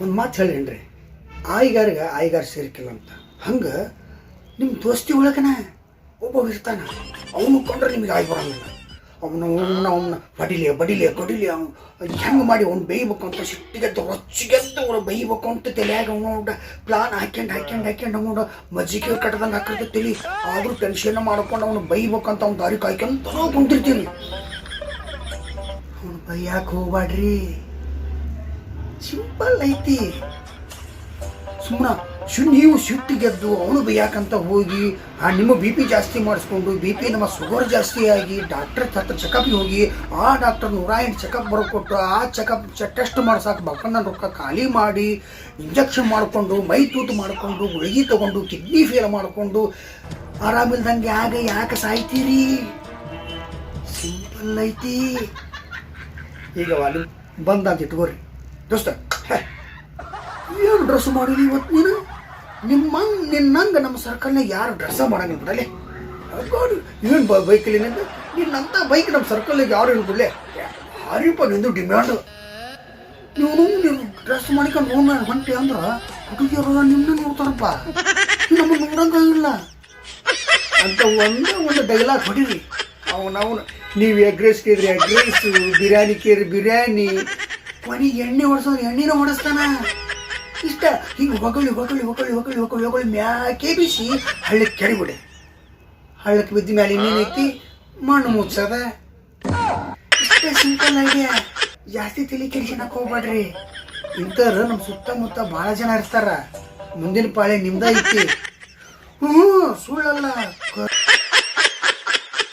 ಒಂದು ಮಾತು ಹೇಳೇನ್ರಿ, ಆಯ್ಗಾರಿಗೆ ಆಯ್ಗಾರ ಸೇರ್ಕಿಲ್ಲ ಅಂತ. ಹಂಗೆ ನಿಮ್ಮ ದೋಸ್ತಿ ಒಳಗನ ಒಬ್ಬ ಇರ್ತಾನೆ, ಅವನು ಕೊಂಡ್ರೆ ನಿಮಗೆ ಆಗಿ ಬರೋಂಗಿಲ್ಲ. ಅವನ ಬಡಿಲಿ ಅವ್ನು ಹೆಂಗೆ ಮಾಡಿ ಅವ್ನು ಬೇಯ್ಬೇಕು ಅಂತ ಸಿಟ್ಟಿಗೆದ್ದು ರೊಚ್ಚಿಗೆದ್ದು ಅವನು ಬೇಯ್ಬೇಕು ಅಂತ ತಲೆಯಾಗ ಅವನು ಪ್ಲಾನ್ ಹಾಕ್ಯಂಡು ಅವನು ಮಜ್ಜಿಗೆ ಕಟ್ಟದಂಗೆ ಹಾಕಿರ್ತ ತಲೆ. ಆದರೂ ಟೆನ್ಷನ್ ಮಾಡ್ಕೊಂಡು ಅವನು ಬೇಯ್ಬೇಕಂತ ಅವ್ನು ದಾರಿ ಕಾಯ್ಕೊಂತ ಕುಂತಿರ್ತೀನಿ. ಅವನು ಬೈಯಾಕೆ ಹೋಗ್ಬಾಡ್ರಿ, ಸಿಂಪಲ್ ಐತಿ. ನೀವು ಸಿಟ್ಟಿಗೆದ್ದು ಅವನು ಬೇಯಾಕಂತ ಹೋಗಿ ನಿಮ್ಮ ಬಿ ಪಿ ಜಾಸ್ತಿ ಮಾಡಿಸ್ಕೊಂಡು ಬಿ ಪಿ ನಮ್ಮ ಶುಗರ್ ಜಾಸ್ತಿ ಆಗಿ ಡಾಕ್ಟರ್ ಹತ್ರ ಚೆಕಪ್ಗೆ ಹೋಗಿ ಆ ಡಾಕ್ಟರ್ 108 ಚೆಕಪ್ ಬರ್ಕೊಟ್ಟು ಆ ಚೆಕಪ್ ಟೆಸ್ಟ್ ಮಾಡ್ಸಕ್ಕೆ ಬಕ್ಕನ್ನ ರೊಕ್ಕ ಖಾಲಿ ಮಾಡಿ ಇಂಜೆಕ್ಷನ್ ಮಾಡಿಕೊಂಡು ಮೈ ತೂತು ಮಾಡಿಕೊಂಡು ಗುಳಿಗೆ ತೊಗೊಂಡು ಕಿಡ್ನಿ ಫೇಲ್ ಮಾಡಿಕೊಂಡು ಆರಾಮಿಲ್ದಂಗೆ ಯಾಕೆ ಸಾಯ್ತೀರಿ? ಸಿಂಪಲ್ ಐತಿ. ಈಗ ಅಲ್ಲಿ ಬಂದಂತ ಇಟ್ಕೋರಿ ದೋಸ್ತ, ಏನು ಡ್ರೆಸ್ ಮಾಡಿರಿ ಇವತ್ತು ನೀನು? ನಿನ್ನಂಗೆ ನಮ್ಮ ಸರ್ಕಲ್ನಾಗ ಯಾರು ಡ್ರೆಸ್ ಮಾಡಂಗಿಲ್ಲ ಬಿಡಲೆ. ಏನು ಬೈಕಲ್ಲಿ ನಿನ್ನಂಥ ಬೈಕ್ ನಮ್ಮ ಸರ್ಕಲ್ನಾಗ ಯಾರು ಇರ್ಬಿಡ್ಲೆ. ಯಾರಿಪ್ಪ ನಿಂದು ಡಿಮ್ಯಾಂಡು? ನೀವು ಡ್ರೆಸ್ ಮಾಡಿಕೊಂಡು ಹೊಂಟಿ ಅಂದ್ರೆ ಹುಡುಗಿಯರು ನಿಮ್ಮನ್ನ ನೋಡ್ತಾರಪ್ಪ, ನಮ್ಮನ್ನು ನೋಡಂಗಿಲ್ಲ ಅಂತ ಒಂದು ಡೈಲಾಗ್ ಹೊಡೀರಿ. ಅವನು ನೀವು ಎಗ್ ರೈಸ್ ಕೇಳಿದ್ರಿ ಎಗ್ ರೈಸು, ಬಿರಿಯಾನಿ ಕೇಳಿ ಬಿರಿಯಾನಿ, ಕೊನೆಗೆ ಎಣ್ಣೆ ಹೊಡ್ಸೋದ್ರೆ ಎಣ್ಣೆನ ಹೊಡೆಸ್ತಾನ. ಇಷ್ಟ ಹಿಂಗೆ ಹೊಗಳಿ ಮ್ಯಾಕೆ ಬಿಸಿ ಹಳ್ಳಕ್ಕೆ ಕೆಡಬಿಡೆ. ಹಳ್ಳಕ್ಕೆ ಬಿದ್ದ ಮ್ಯಾಲೆ ಇನ್ನೇನೈತಿ? ಮಣ್ಣು ಮುಚ್ಚದ. ಇಷ್ಟೇ ಸಿಂಪಲ್ ಐಡಿಯಾ. ಜಾಸ್ತಿ ತಲೆ ಕೆಡಿಸೋಣಕ್ಕೆ ಹೋಗ್ಬೇಡ್ರಿ. ಇಂಥವ್ರು ನಮ್ಮ ಸುತ್ತಮುತ್ತ ಭಾಳ ಜನ ಇರ್ತಾರ. ಮುಂದಿನ ಪಾಳೆ ನಿಮ್ದ ಐತಿ. ಸುಳ್ಳಲ್ಲ.